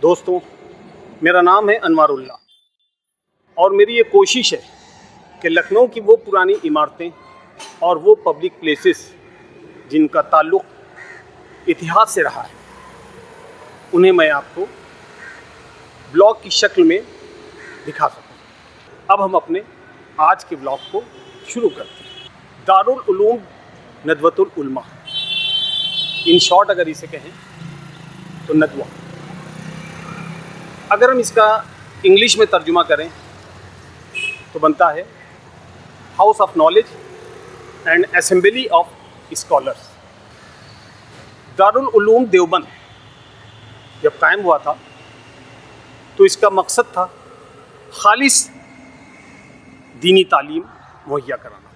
दोस्तों, मेरा नाम है अनवारुल्लाह और मेरी ये कोशिश है कि लखनऊ की वो पुरानी इमारतें और वो पब्लिक प्लेसेस जिनका ताल्लुक़ इतिहास से रहा है, उन्हें मैं आपको ब्लॉग की शक्ल में दिखा सकूं। अब हम अपने आज के ब्लॉग को शुरू करते हैं। दारुल उलूम नदवतुल उलमा, इन शॉर्ट अगर इसे कहें तो नदवा। अगर हम इसका इंग्लिश में तर्जुमा करें तो बनता है house of knowledge and assembly of scholars. Darul Uloom Deoband जब कायम हुआ था तो इसका मकसद था खालिस दीनी तालीम मुहैया कराना,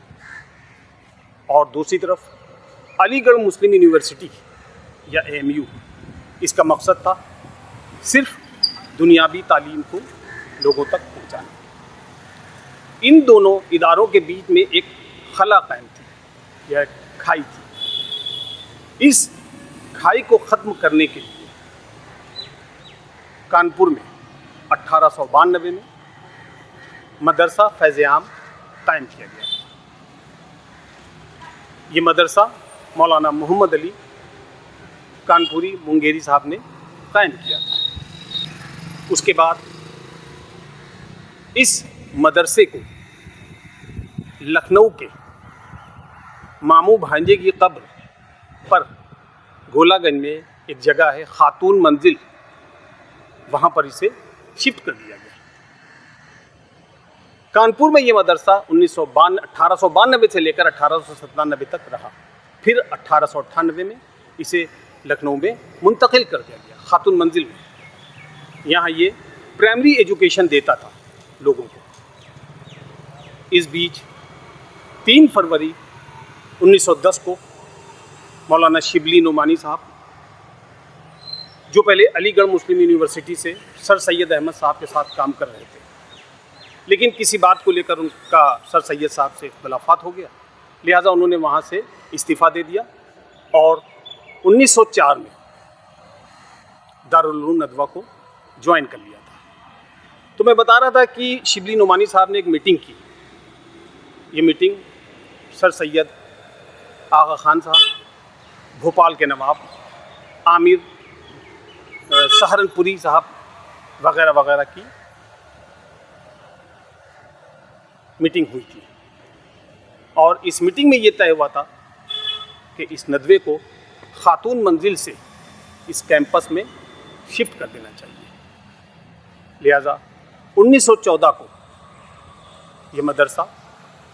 और दूसरी तरफ अलीगढ़ मुस्लिम यूनिवर्सिटी या AMU, इसका मकसद था सिर्फ दुनियावी तालीम को लोगों तक पहुंचाना। इन दोनों इदारों के बीच में एक खला कायम थी या खाई थी। इस खाई को ख़त्म करने के लिए कानपुर में 1892 में मदरसा फैज़-ए-आम कायम किया गया। ये मदरसा मौलाना मोहम्मद अली कानपुरी मुंगेरी साहब ने कायम किया था। उसके बाद इस मदरसे को लखनऊ के मामू भांजे की कब्र पर गोलागंज में एक जगह है खातून मंजिल, वहाँ पर इसे शिफ्ट कर दिया गया। कानपुर में ये मदरसा 1892 से लेकर 1897 तक रहा। फिर 1898 में इसे लखनऊ में मुंतकिल कर दिया गया, खातून मंजिल में। यहाँ ये प्राइमरी एजुकेशन देता था लोगों को। इस बीच 3 फरवरी 1910 को मौलाना शिबली नोमानी साहब, जो पहले अलीगढ़ मुस्लिम यूनिवर्सिटी से सर सैयद अहमद साहब के साथ काम कर रहे थे, लेकिन किसी बात को लेकर उनका सर सैयद साहब से इख्तिलाफात हो गया, लिहाजा उन्होंने वहाँ से इस्तीफ़ा दे दिया और 1904 में दारुल उलूम नदवा को ज्वाइन कर लिया था। तो मैं बता रहा था कि शिबली नोमानी साहब ने एक मीटिंग की। ये मीटिंग सर सैयद आगा खान साहब, भोपाल के नवाब आमिर सहारनपुरी साहब वगैरह वगैरह की मीटिंग हुई थी, और इस मीटिंग में ये तय हुआ था कि इस नदवे को खातून मंजिल से इस कैंपस में शिफ्ट कर देना चाहिए। लिहाजा 1914 को ये मदरसा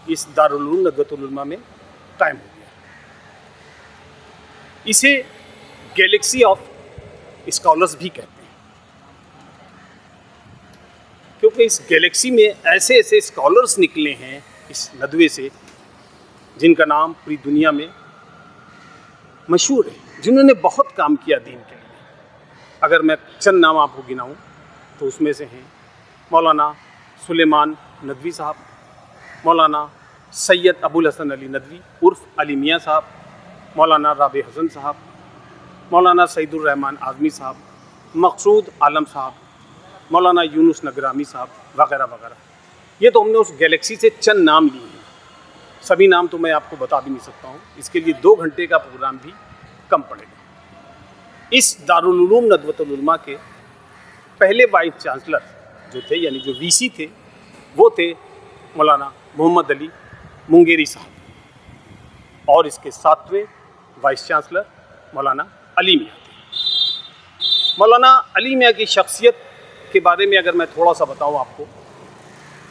इस दारुल उलूम नदवतुल उलमा में कायम हो गया। इसे गैलेक्सी ऑफ स्कॉलर्स भी कहते हैं, क्योंकि इस गैलेक्सी में ऐसे ऐसे स्कॉलर्स निकले हैं इस नदवे से जिनका नाम पूरी दुनिया में मशहूर है, जिन्होंने बहुत काम किया दीन के लिए। अगर मैं चंद नाम आपको गिनाऊं तो उसमें से हैं मौलाना सुलेमान नदवी साहब, मौलाना सैयद अबुल हसन अली नदवी उर्फ अली मियाँ साहब, मौलाना राबे हसन साहब, मौलाना सईदुर रहमान आज़मी साहब, मकसूद आलम साहब, मौलाना यूनुस नगरामी साहब वगैरह वगैरह। ये तो हमने उस गैलेक्सी से चंद नाम लिए हैं, सभी नाम तो मैं आपको बता भी नहीं सकता हूँ, इसके लिए 2 घंटे का प्रोग्राम भी कम पड़ेगा। इस दारुल उलूम नदवतुल उलमा के पहले वाइस चांसलर जो थे, यानी जो VC थे, वो थे मौलाना मोहम्मद अली मुंगेरी साहब, और इसके 7वें वाइस चांसलर मौलाना अली मियाँ थे। मौलाना अली मियाँ की शख्सियत के बारे में अगर मैं थोड़ा सा बताऊँ आपको,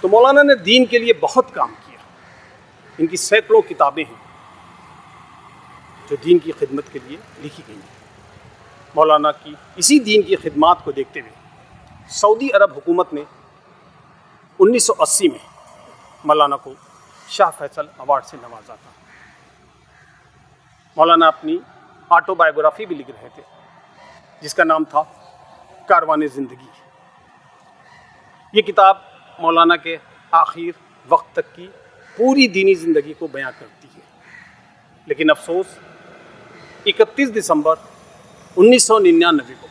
तो मौलाना ने दीन के लिए बहुत काम किया। इनकी सैकड़ों किताबें हैं जो दीन की खिदमत के लिए लिखी गई हैं। मौलाना की इसी दीन की खिदमत को देखते हुए सऊदी अरब हुकूमत ने 1980 में मौलाना को शाह फैसल अवार्ड से नवाजा था। मौलाना अपनी ऑटोबायोग्राफी भी लिख रहे थे जिसका नाम था कारवाने ज़िंदगी। ये किताब मौलाना के आखिर वक्त तक की पूरी दीनी ज़िंदगी को बयां करती है, लेकिन अफसोस 31 दिसंबर 1999 को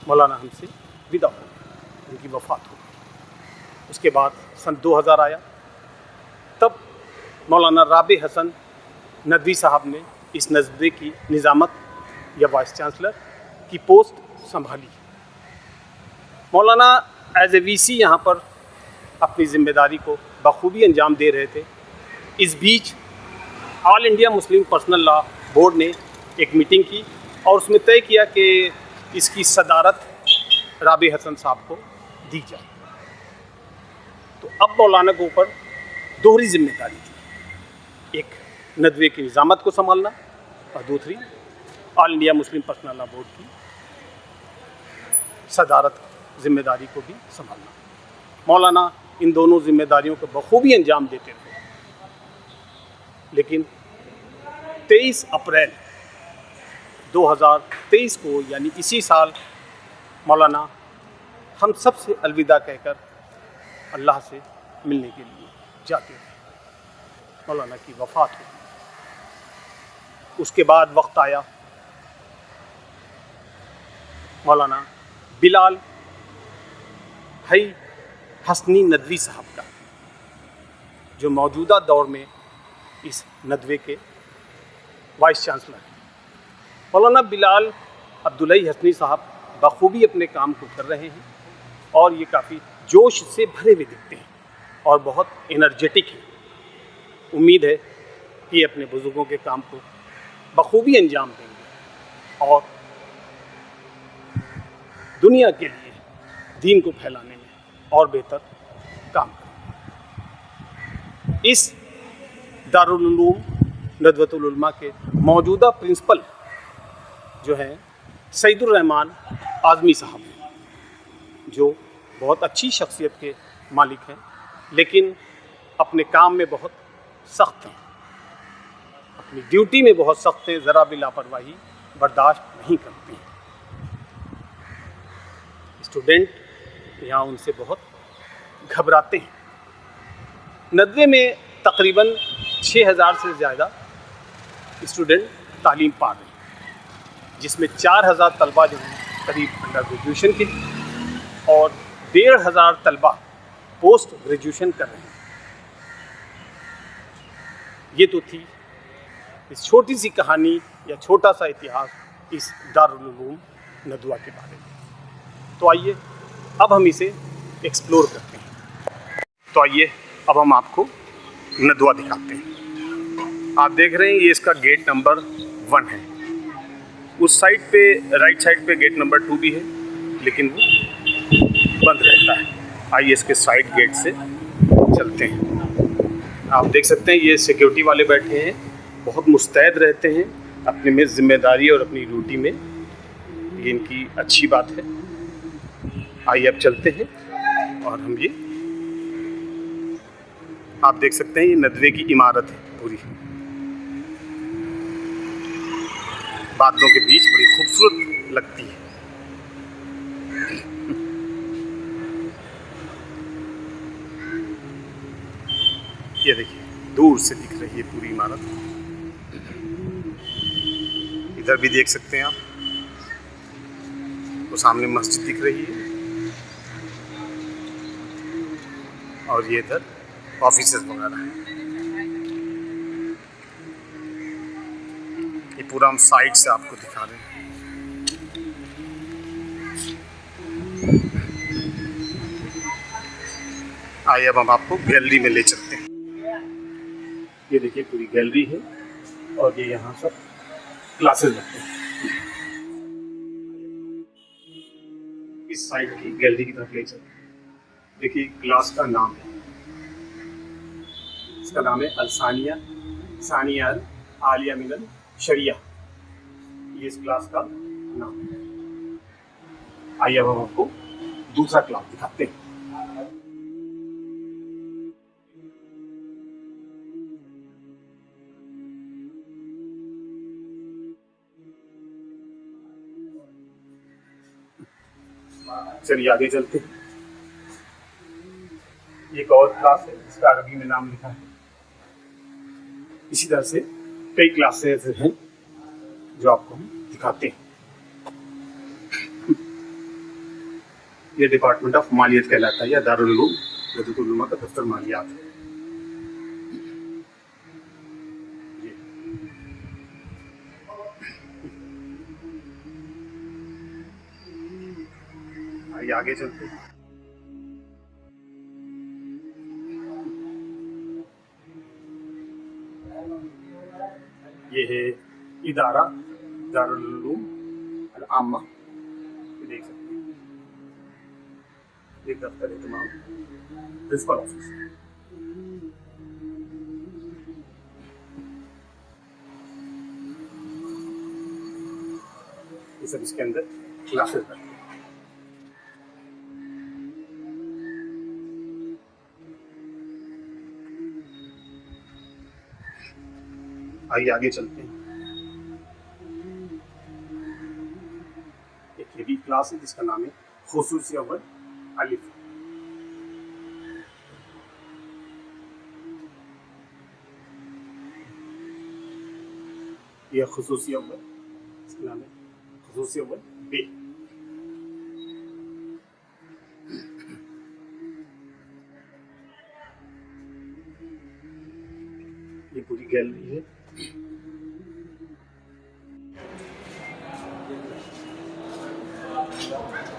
मौलाना हमसे विदा हो गए, उनकी वफ़ात हो गई। उसके बाद सन 2000 आया, तब मौलाना राबे हसन नदवी साहब ने इस नस्बे की निज़ामत या वाइस चांसलर की पोस्ट संभाली। मौलाना एज ए वीसी यहाँ पर अपनी ज़िम्मेदारी को बखूबी अंजाम दे रहे थे। इस बीच all India Muslim personal law board ने एक मीटिंग की और उसमें तय किया कि इसकी सदारत राबे हसन साहब को दी जाए। तो अब मौलाना के ऊपर दोहरी जिम्मेदारी थी, एक नदवे की निज़ामत को संभालना और दूसरी all India Muslim personal law board की सदारत जिम्मेदारी को भी संभालना। मौलाना इन दोनों जिम्मेदारियों को बखूबी अंजाम देते रहे। लेकिन 23 अप्रैल 2023 को यानी इसी साल मौलाना हम सब से अलविदा कहकर अल्लाह से मिलने के लिए जाते रहे। मौलाना की वफ़ात हुई। उसके बाद वक्त आया मौलाना बिलाल हई हसनी नदवी साहब का, जो मौजूदा दौर में इस नदवे के वाइस चांसलर हैं। मौलाना बिलाल अब्दुल्लाई हसनी साहब बखूबी अपने काम को कर रहे हैं और ये काफ़ी जोश से भरे हुए दिखते हैं और बहुत एनर्जेटिक हैं। उम्मीद है कि अपने बुजुर्गों के काम को बखूबी अंजाम देंगे और दुनिया के लिए दीन को फैलाने में और बेहतर काम करेंगे। इस दारुल उलूम नदवतुल उलमा के मौजूदा प्रिंसिपल जो हैं सईदुर रहमान आज़मी साहब हैं, जो बहुत अच्छी शख्सियत के मालिक हैं, लेकिन अपने काम में बहुत सख्त हैं, अपनी ड्यूटी में बहुत सख्त हैं, ज़रा भी लापरवाही बर्दाश्त नहीं करते हैं। स्टूडेंट यहाँ उनसे बहुत घबराते हैं। नदवे में तकरीबन 6000 से ज़्यादा स्टूडेंट तालीम पा रहे हैं, जिसमें 4000 तलबा जो हैं करीब अंडर ग्रेजुएशन के और 1500 तलबा पोस्ट ग्रेजुएशन कर रहे हैं। ये तो थी इस छोटी सी कहानी या छोटा सा इतिहास इस दारुल उलूम नदवा के बारे में। तो आइए अब हम इसे एक्सप्लोर करते हैं। तो आइए अब हम आपको नदवा दिखाते हैं। आप देख रहे हैं ये इसका गेट नंबर 1 है। उस साइड पे राइट साइड पे गेट नंबर 2 भी है, लेकिन वो बंद रहता है। आइए इसके साइड गेट से चलते हैं। आप देख सकते हैं ये सिक्योरिटी वाले बैठे हैं, बहुत मुस्तैद रहते हैं अपने में ज़िम्मेदारी और अपनी ड्यूटी में। ये इनकी अच्छी बात है। आइए अब चलते हैं और हम ये आप देख सकते हैं ये नदवे की इमारत है पूरी, बादलों के बीच बड़ी खूबसूरत लगती है। ये देखिए दूर से दिख रही है पूरी इमारत। इधर भी देख सकते हैं आप, वो सामने मस्जिद दिख रही है और ये इधर ऑफिसेस वगैरह हैं। ये पूरा हम साइड से आपको दिखा रहे हैं। आइए अब हम आपको गैलरी में ले चलते हैं। ये देखिए पूरी गैलरी है और ये यहाँ सब क्लासेस लगते हैं। इस साइड की गैलरी की तरफ ले चलते हैं। देखिए क्लास का नाम है, इसका नाम है अलसानिया सानिया अल आलिया मिनल शरिया। ये इस क्लास का नाम है। आइए अब हम आपको दूसरा क्लास दिखाते हैं। चलिए आगे चलते हैं। ये एक और क्लास है जिसका अरबी में नाम लिखा है। इसी तरह से कई क्लासेस हैं जो आपको हम दिखाते हैं। ये डिपार्टमेंट ऑफ मालियत कहलाता है, या दारुल उलूम वहदतुल उलमा का दफ्तर मालियात है। ये आइए आगे चलते हैं। ये है इदारा दारुल उलूम अल आम्मा, देख सकते हैं, एक दफ्तर है तमाम, प्रिंसिपल ऑफिस। ये सब इसके अंदर क्लासेस हैं। आइए आगे चलते हैं। एक ये भी क्लास है जिसका नाम है खुसूसी अव्वल अलिफ। यह खुसूसी अव्वल, इसका नाम है खुसूसी अव्वल बे। ये पूरी गैलरी है।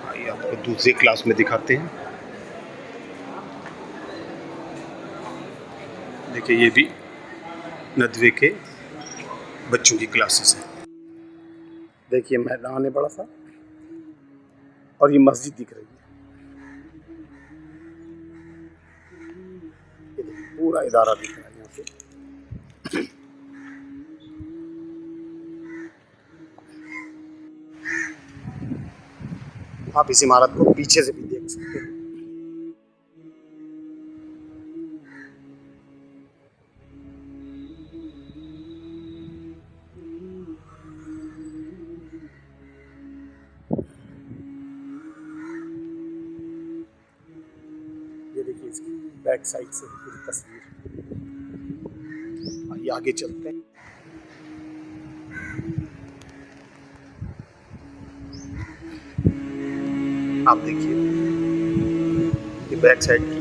आइए आपको दूसरी क्लास में दिखाते हैं। देखिए ये भी नदवे के बच्चों की क्लासेस हैं। देखिए मैदान है बड़ा सा, और ये मस्जिद दिख रही है। ये देखिए पूरा इदारा दिख रहा है यहाँ से। आप इस इमारत को पीछे से भी देख सकते हैं। ये देखिए इसकी बैक साइड से पूरी तस्वीर। आइए आगे चलते हैं। आप देखिए ये बैक साइड की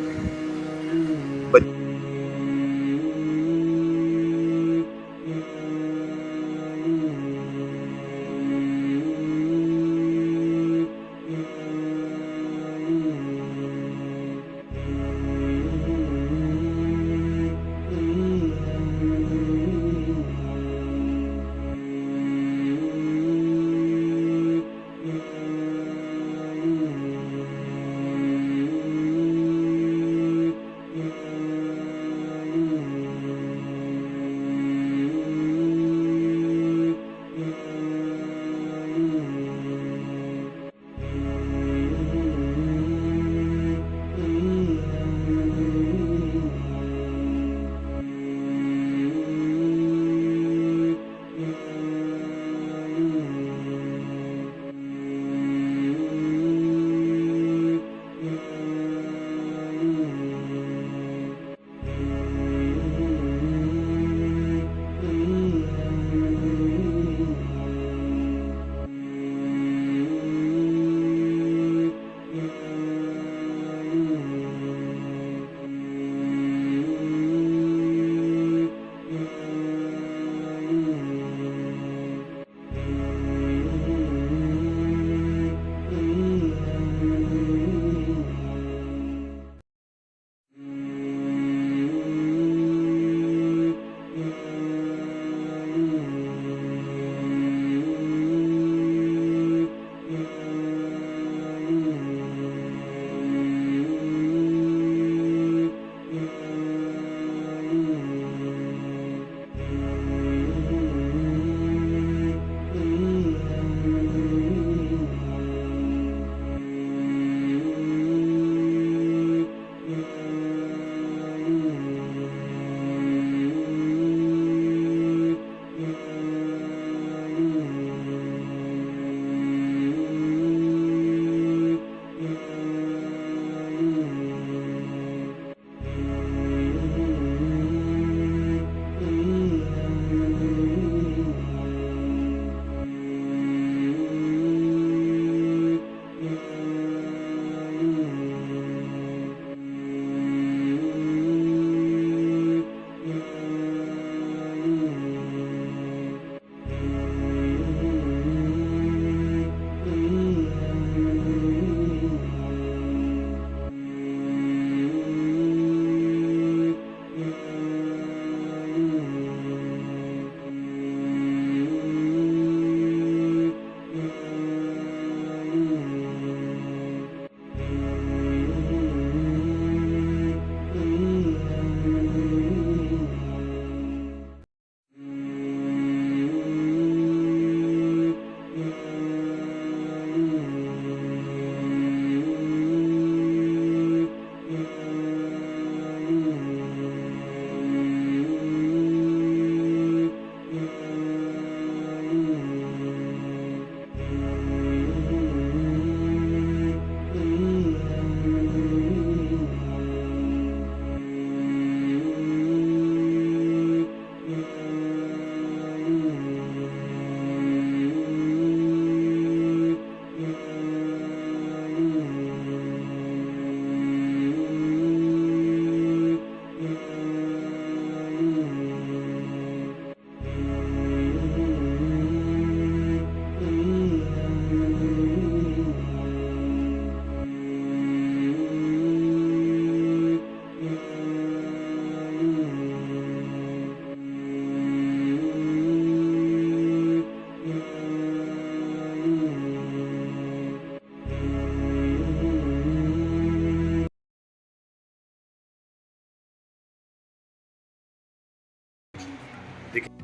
देखिए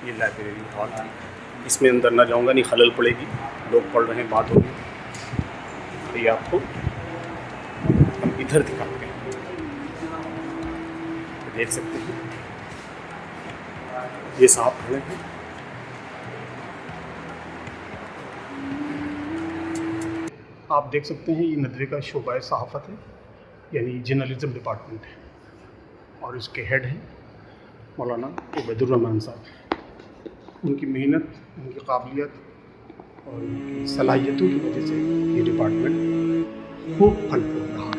ये लाइब्रेरी हॉल है, इसमें अंदर ना जाऊंगा, नहीं खलल पड़ेगी, लोग पढ़ रहे हैं, बात होगी। तो ये आपको हम इधर दिखाते हैं, तो देख सकते हैं ये साहब खड़े हैं। आप देख सकते हैं ये नदवे का शोबा सहाफ़त है, यानी जर्नलिज़्म डिपार्टमेंट है, और इसके हेड हैं मौलाना उबैदुर रहमान साहब। उनकी मेहनत, उनकी काबिलियत और उनकी सलाहियतों की वजह से ये डिपार्टमेंट खूब फल फूल रहा है।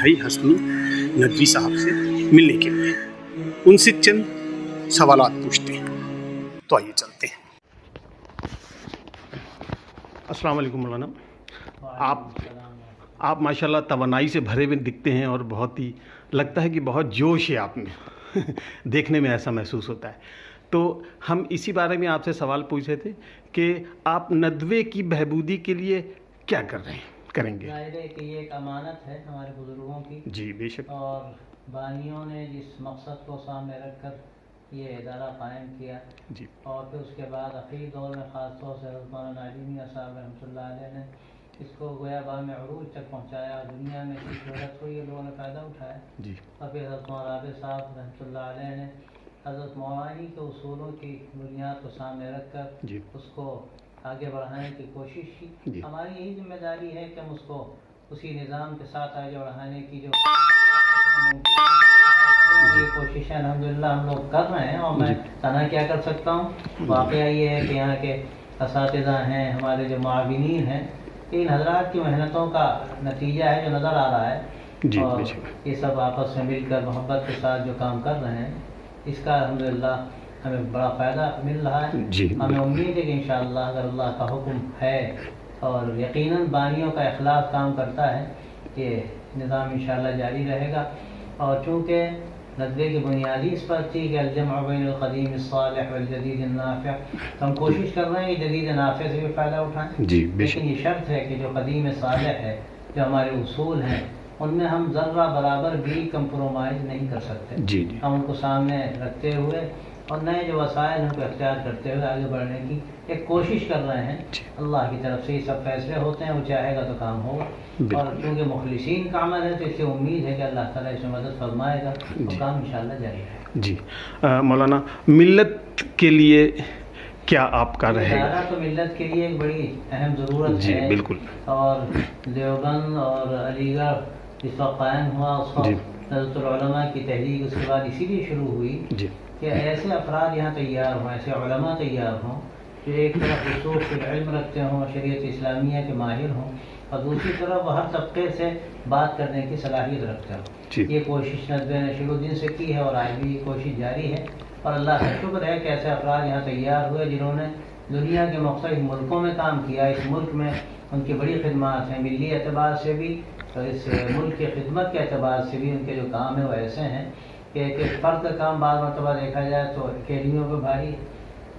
भाई हसनी नदवी साहब से मिलने के लिए। उनसे चंद सवालात पूछते हैं। तो आइए चलते हैं। अस्सलाम वालेकुम मौलाना। आप माशाल्लाह तवानाई से भरे हुए दिखते हैं और बहुत ही लगता है कि बहुत जोश है आप में देखने में ऐसा महसूस होता है। तो हम इसी बारे में आपसे सवाल पूछ रहे थे कि आप नदवे की बहबूदी के लिए क्या करेंगे? जाहिर है कि ये एक अमानत है हमारे बुज़ुर्गों की। जी बेशक। और बानियों ने जिस मकसद को सामने रख कर ये इदारा कायम किया जी, और फिर उसके बाद अखीर दौर में ख़ास तौर से हज़रत मौलाना अली मियां साहब रहमतुल्लाह अलैह ने इसको गोया बाम अरूज तक पहुँचाया और दुनिया में जिस जरूरत हुई लोगों ने फ़ायदा उठाया जी, और फिर हज़रत मौलाना आबिद साहब रहमतुल्लाह अलैह ने हज़रत मौलानी के उसूलों की बुनियाद को सामने रख कर जी, उसको आगे बढ़ाने की कोशिश की। जी। हमारी यही जिम्मेदारी है कि हम उसको उसी निज़ाम के साथ आगे बढ़ाने की जो ये कोशिशें अल्हम्दुलिल्लाह हम लोग कर रहे हैं। और मैं तना क्या कर सकता हूँ, वाक़या ये है कि यहाँ के असातिज़ा हैं, हमारे जो मुआविनीन हैं, इन हज़रात की मेहनतों का नतीजा है जो नज़र आ रहा है। जी, और बेशक। ये सब आपस में मिलकर मोहब्बत के साथ जो काम कर रहे हैं इसका अल्हम्दुलिल्लाह हमें बड़ा फ़ायदा मिल रहा है। जी, हमें उम्मीद है कि इंशाअल्लाह अगर अल्लाह का हुक्म है और यकीनन बानियों का इखलास काम करता है, ये निज़ाम इंशाअल्लाह जारी रहेगा। और चूँकि नदवे की बुनियादी इस पर थी कि अल-जम्अ बैन अल-क़दीम अस-सालिह वल-जदीद अन-नाफ़िअ, तो हम कोशिश कर रहे हैं कि जदीद नाफ़िअ से भी फ़ायदा उठाएँ। जी बेशक। लेकिन ये शर्त है कि जो क़दीम सालिह है, जो हमारे उसूल हैं, उनमें हम ज़र्रा बराबर भी कंप्रोमाइज़ नहीं कर सकते। जी, जी, हम उनको सामने रखते हुए और नए जो वसाइल उनको अख्तियार करते हुए आगे बढ़ने की एक कोशिश कर रहे हैं। अल्लाह की तरफ से ये सब फैसले होते हैं, वो चाहेगा तो काम होगा। और क्योंकि मुखलिसीन का अमल है तो इससे उम्मीद है कि अल्लाह ताला इसमें मदद फरमाएगा और काम इंशाअल्लाह जारी रहेगा। जी। मौलाना, मिल्लत के लिए क्या आपका रहेगा? तो मिल्लत के लिए एक बड़ी अहम ज़रूरत जी है। बिल्कुल। और देवबंद और अलीगढ़ जिस वक्त कायम हुआ उस वक्त नज़रतुल उलमा की तहरीक उसके बाद इसीलिए शुरू हुई जी, कि ऐसे अफराद यहाँ तैयार हों, ऐसे उलमा तैयार हों जो एक तरफ उसूल फिल इल्म रखते हों, शरीयत इस्लामिया के माहिर हों, और दूसरी तरफ वह हर तबके से बात करने की सलाहियत रखते हों। ये कोशिश नदवे ने शुरू दिन से की है और आज भी ये कोशिश जारी है। और अल्लाह का शुक्र है कि ऐसे अफराद यहाँ तैयार हुए जिन्होंने दुनिया के मुख्तलिफ मुल्कों में काम किया। इस मुल्क में उनकी बड़ी खिदमत हैं, मिली एतबार से भी, तो इस मुल्क की खिदमत के एतबार से भी उनके जो काम है वो ऐसे हैं कि एक फ़र्द का काम बाद मरतबा देखा जाए तो अकेलियों पर भारी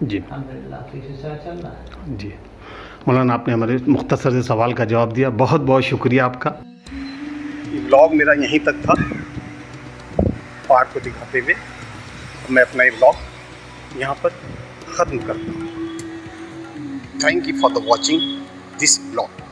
जी, अल्हम्दुलिल्लाह तो इसी तरह चल रहा है। जी। मौलाना, आपने हमारे मुख्तसर से सवाल का जवाब दिया, बहुत बहुत शुक्रिया आपका। ये ब्लॉग मेरा यहीं तक था, पहाड़ को दिखाते हुए मैं अपना ये ब्लॉग यहाँ पर ख़त्म करता हूँ। Thank you for the watching this blog.